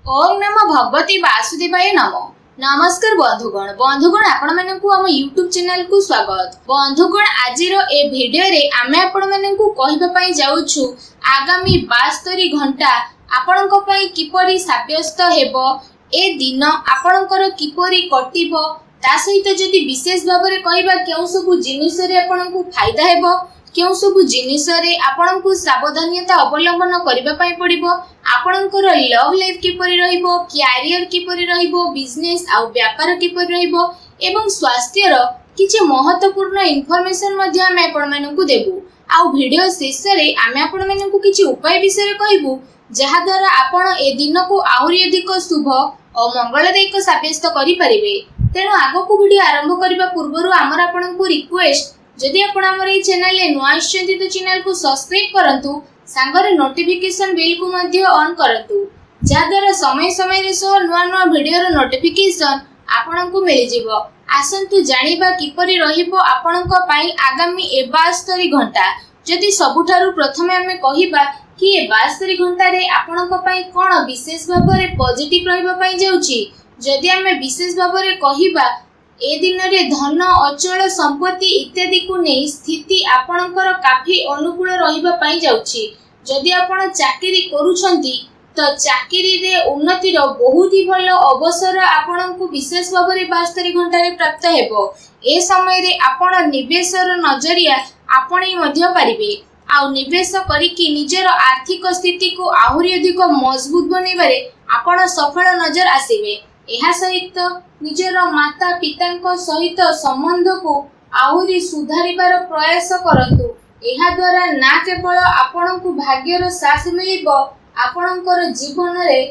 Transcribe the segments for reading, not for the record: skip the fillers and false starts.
ओम नमो भगवती वासुदेवाय नमो। नमस्कार बंधुगण आपण मानकु आम यूट्यूब चैनल को स्वागत। बंधुगण आजिर ए वीडियो रे आमे आपण मानकु कहिबा पई जाउछु आगामी 72 घंटा आपणक पई किपरि साब्यस्त हेबो, ए दिन आपणकर किपरि कटिबो, ता सहित जदि विशेष भाव में कहिबा केउ सब जिनिस रे आपणकु फायदा हेबो, केउ सब जिनिस रे आपणकु सावधानता अवलंबन करिबा पई पड़िबो, आपणकर लव लाइफ किपरि रहिबो, कैरियर किपरि रहिबो, बिजनेस आ व्यापार किपरि रहिबो एवं स्वास्थ्य रो किछि महत्वपूर्ण इन्फॉर्मेशन मध्ये आमे आपण मानकु देबु। आ वीडियो शेष रे आमे आपण मानकु किछि उपाय विषय कहिबु जहा द्वारा आपण ए दिन को आहुरी अधिक शुभ और मंगलदायक साब्यस्त करि परिबे। तेणु आगो को वीडियो आरंभ करबा पूर्वरु हमर आपनकु रिक्वेस्ट, जदि आपण हमर ए चैनल ले नुआ आछन्ती तो चैनल को सब्सक्राइब करंतु, सांगरे नोटिफिकेशन बेल को मध्ये ऑन करंतु, जा द्वारा समय समय रे सो नुआ नुआ वीडियो रो नोटिफिकेशन आपनकु मिलि जिवो। आसंतु जानिबा किपरि रहिबो आपनक पई आगामी 72 घंटा। जदि सबुठारु प्रथमे हमें कहिबा कि 72 घंटा रे आपनक पई कोन विशेष भाव में पॉजिटिव रहिबा पई जाउची। जदि हमें विशेष भाव में कहिबा ए दिन रे धन, अचल संपत्ति इत्यादि को नहीं स्थिति आपणकर काफी अनुकूल रहिबा पई जाउची। जदि आपण चाकरी करूछंती तो चाकरी रे उन्नति रो बहुत ही भलो अवसर आपणकु विशेष भाव में 72 घंटा रे प्राप्त हेबो। ए समय रे आपण निवेशर नजरिया आपणी मध्य पारिबे, आ निवेश करिकि निजर आर्थिक स्थिति को आहुरी अधिक मजबूत बनेबारे आपण सफल नजर आसीबे। एहा सहित निजर माता पिता सहित संबंध को आहुरी सुधारिबार प्रयास करंतु। एहा द्वारा ना केवल आपणकु भाग्यर साथ मिलिबो, आपणकर जीवन रे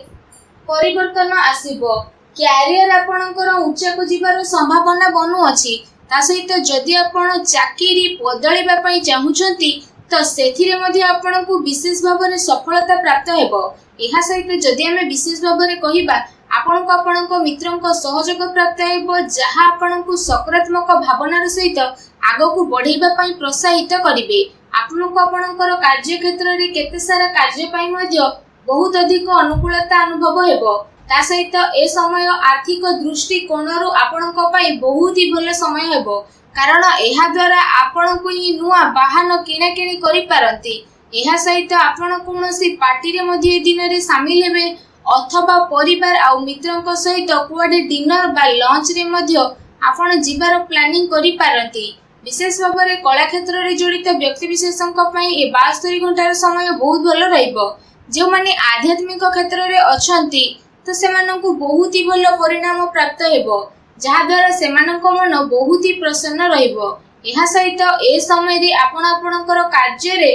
परिवर्तन आसीबो, कैरियर आपणकर ऊंचा को जीवार संभावना बनु अछि। ता सहित जदि आपण चाकरी बदलिबा पई चाहुछंती तो सेथिरे मध्ये आपणकु विशेष भाव में सफलता प्राप्त हेबो। एहा सहित जदि हमें विशेष भाव में कहिबा आपणको आपणक मित्रंक सहयोग प्राप्त हेबो, जहा आपणकु सकारात्मक भावनार सहित आगकु बढ़ेबा पई प्रोत्साहित करिवे। आपणको आपणकर कार्य क्षेत्र रे केते सारा कार्य पई मध्ये बहुत अधिक अनुकूलता अनुभव हेबो। ता सहित ए समय आर्थिक दृष्टिकोणरु आपणक पई बहुत ही भलो समय हेबो, कारण एहा द्वारा आपणकु ही नुआ वाहन किना किणी करि पारंती। एहा सहित आपण कोनोसी पार्टी रे मध्ये दिन रे शामिल हेबे, अथवा परिवार आ मित्रंक सहित कुआडे डिनर बा लंच रे मध्ये आपण जीवार प्लानिंग करि पारंती। विशेष भाव में कला क्षेत्र रे जड़ित व्यक्ति विशेषक पई ए 72 घंटार समय बहुत भलो रहिबो। जो माने आध्यात्मिक क्षेत्र रे अछंती तो सेमानंकु बहुत ही भलो परिणाम प्राप्त हेबो, जहा द्वारा सेमानंक मन बहुत ही प्रसन्न रहिबो। एहा सहित ए समय रे आपण आपणकर कार्य रे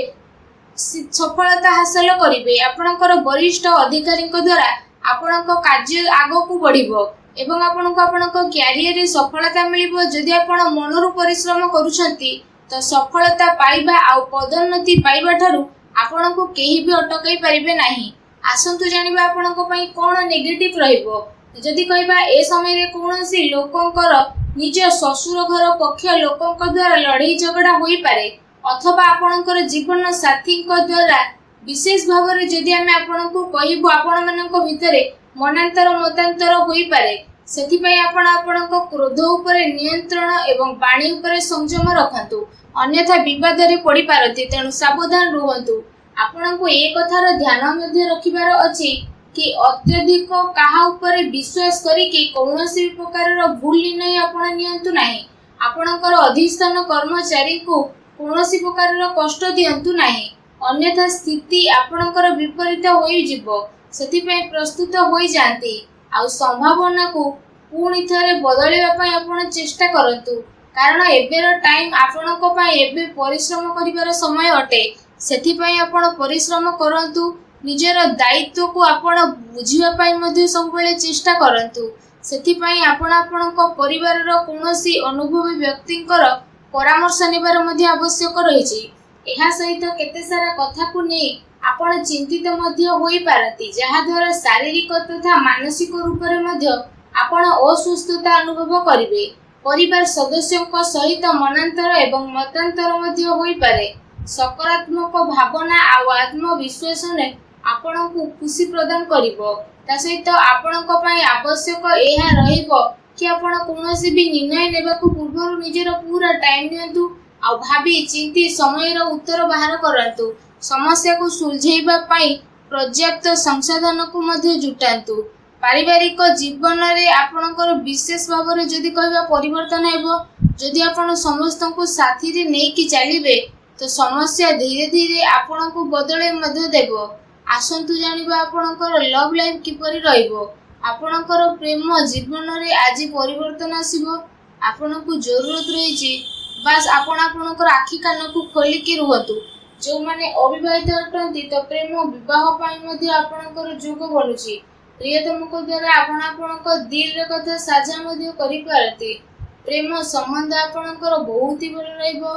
सफलता हासिल करिवे। आपणकर वरिष्ठ अधिकारी द्वारा आपणक कार्य आगो को बढ़िबो एवं आपणको आपणक कैरियर रे सफलता मिलिबो। जदि आपण मनरु परिश्रम करूछंती तो सफलता पाइबा आ पदोन्नति पाइबा ठारू आपणको केही भी अटकाई परिबे नाही। आसंतु जानिबा आपणको पई कोन नेगेटिव रहिबो। जदि कहबा ए समय रे कोनोसी लोकंकर निज ससुर घर पक्ष लोकंक द्वारा लड़ाई झगड़ा होई पारे, अथवा आपणकर जीवन साथी द्वारा विशेष भाव में जदि आमे आपणको कहिबो आपण मानक भितरे मनांतर मतांतर होई पारे। सेथि पई आपण आपणक क्रोध उपरे नियंत्रण एवं वाणी उपरे संयम रखंतु, अन्यथा विवाद रे पड़ी पारती। तेणु सावधान रहंतु। आपणको ए कथार ध्यान मध्ये रखिबार अछि कि अत्यधिक काहा उपरे विश्वास करिकि कौनसी प्रकार भूल निर्णय आपण नियंतु नाही। आपणकर अधिष्ठान कर्मचारी को कौनसी प्रकार कष्ट दियंतु नाही, अन्यथा स्थिति आपणकर विपरीत होई जिवो। सेथि पई प्रस्तुत होई जानती आ संभावना को पुणी थरे बदलिबा पई आपण चेष्टा करंतु, कारण एबेर टाइम आपणक पई एबे परिश्रम करिवार समय अटे। सेथि पई आपण परिश्रम करंतु, निजर दायित्व को आपण बुझिबा पई मध्ये सब बेले चेष्टा करंतु। सेथि पई आपण आपणक परिवार रो कोनोसी अनुभवी व्यक्तिंकर परामर्श नेबार मध्ये आवश्यक रहिछि। एहा सहित केते सारा कथा को नै आपण चिंतित मध्ये होई पारती, जहा द्वारा शारीरिक तथा मानसिक रूप रे मध्ये आपण अस्वस्थता अनुभव करिवे। परिवार सदस्यों सहित मनांतर एवं मतांतर मध्ये होई पारे। सकारात्मक भावना आ आत्मविश्वास ने आपण को खुशी प्रदान करिवो। ତା ସହିତ ଆପଣଙ୍କ ପାଇଁ ଆବଶ୍ୟକ ଏହା ରହିବ कि आपण कौनसी भी निर्णय नेबाकू पूर्व निजर पूरा टाइम दियंतु आ भाभी चिंती समय उत्तर बाहर करंतु समस्या को सुलझेबा पई पर्याप्त संसाधन को मध्य जुटांतु पारिवारिक जीवन रे आपणकर विशेष भाव रे जदि कहबा परिवर्तन हेबो जदि आपण समस्त को साथी रे नै कि चलिबे तो समस्या धीरे धीरे आपण को बदले मध्य देबो आसंतु जानिबा आपणकर लव लाइफ किपरि रहइबो आपणकर प्रेम जीवन रे आज परिवर्तन आसीबो आपनको जरूरत रही बस आपणकर आखि कान को खोलिकी रुहतु जो माने अविवाहित अटंती तो प्रेम विवाह पाई मध्ये आपणकर जोग बनुची प्रियतम को द्वारा आपणकर दिल रे कथा साझा मध्ये करि पारती प्रेम संबंध आपणकर बहुत ही भल रहइबो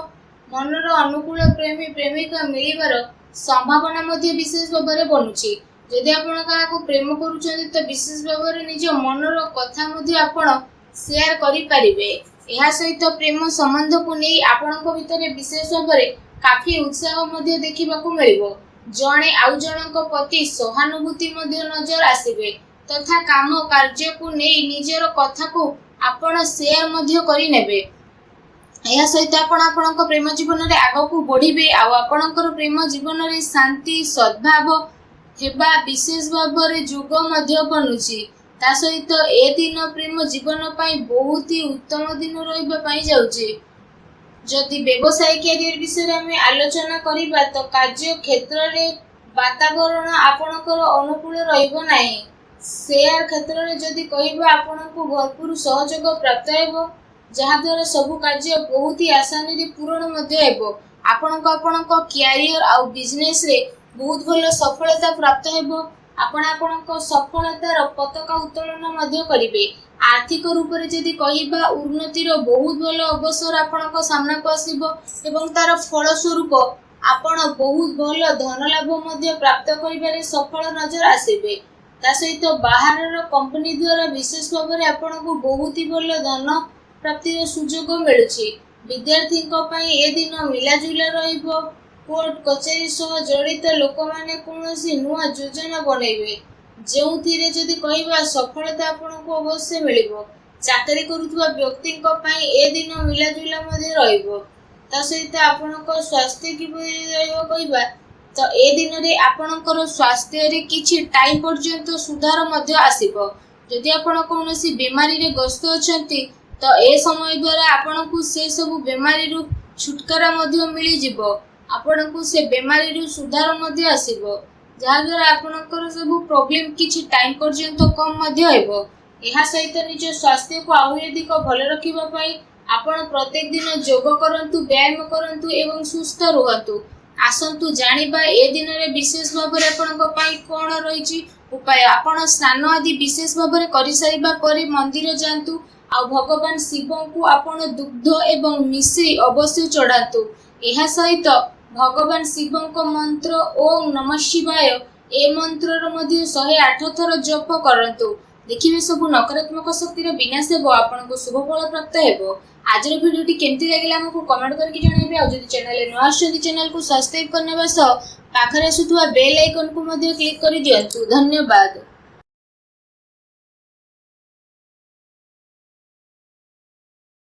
मनर अनुकूल प्रेमी प्रेमिका मिलिबार संभावना मध्ये विशेष भाबरे बनुची जदि आपण काको प्रेम करूछन तो विशेष भाव में निज मनर कथा मध्ये आपण शेयर करि परिबे एहा सहित प्रेम संबंध को नै आपनक भितरे विशेष भाव में काफी उत्साह मध्ये देखिबा को मिलिबो जणे आउ जनक प्रति सहानुभूति मध्ये नजर आसीबे तथा काम कार्य को नै निजर कथा को आपण शेयर मध्ये करि नेबे एहा सहित आपनक प्रेम जीवन रे आगो को बढ़िबे आ आपनकर प्रेम जीवन रे शांति सद्भाव हेबा विशेष भाव में जुग मध्य बनुची ता सहित ए दिन प्रेम जीवन पाई बहुत ही उत्तम दिन रहिबा पाई जाउची जदि व्यवसाय कैरियर विषय रे हमें आलोचना करिबा तो कार्य क्षेत्र रे वातावरण आपनकर अनुकूल रहिबो नाही शेयर क्षेत्र रे जदि कहिबा आपनको भरपूर सहयोग प्राप्त हेबो जहा द्वारा सब कार्य बहुत ही आसानी रे पूर्ण मध्य हेबो आपनको कैरियर आ बिजनेस रे बहुत भल सफलता प्राप्त हेबो आपणको सफलतार पताका उत्तोलन मध्य करिवे आर्थिक रूप रे जदि कहिबा उन्नतिर बहुत भल अवसर आपणको सामना को आसीबो एवं तार फल स्वरूप आपण बहुत भल धन लाभ मध्य प्राप्त करिबारे सफल नजर आसीबे ता सहित बाहरर कंपनी द्वारा विशेष भाव में आपणको बहुत ही भल धन प्राप्तिर सुयोग मिलुछि विद्यार्थी को पई ए दिन मिलाजुला रहिबो कोर्ट कचेरी सह जड़ित लोक माने कोनोसी नुआ योजना बनैबे जेउथिरे जदि कहिबा सफलता आपनको अवश्य मिलिबो चाकरी करूथबा व्यक्ति को पई ए दिन मिलाजुला मध्ये रहिबो ता सहित आपनको स्वास्थ्य किपरि रहइबो कहिबा तो ए दिन रे आपनकर स्वास्थ्य रे किछि टाइम पर्यंत सुधार मध्ये आसीबो जदि आपण कोनोसी बीमारी रे ग्रस्त अछंती तो ए समय द्वारा आपनको से सब बीमारी रु छुटकारा मध्ये मिली जिवो आपनको से बीमारी रु सुधार मध्ये आसीबो जहा द्वारा आपनकर सब प्रॉब्लम किछि टाइम पर्यंत कम मध्ये हेबो एहा सहित निज स्वास्थ्य को आहुरि अधिक भल रखिबा पई आपण प्रत्येक दिन योग करंतु व्यायाम करंतु एवं सुस्थ रहंतु आसंतु जानिबा ए दिन रे विशेष भाव रे आपनक पई कोन रहिछि उपाय आपण स्नान आदि विशेष भाव रे करि सारिबा परे मंदिर जांतु आ भगवान शिव को आपण दुग्ध एवं मिश्री अवश्य चढ़ातु एहा सहित भगवान शिव को मंत्र ओम नमः शिवाय ए मंत्र रो मध्ये 108 थर जप करंतु देखिबे सब नकारात्मक शक्तिर विनाश हेबो आपनको शुभ फल प्राप्त हेबो आज रो वीडियो टी केमति लागिला हमकु कमेंट करके जणाइबे आ जदि चैनल रे न आछथि चैनल को सब्सक्राइब करनेबा सह पाखरे आसुथुवा बेल आइकन को मध्ये क्लिक करि दियंतु धन्यवाद।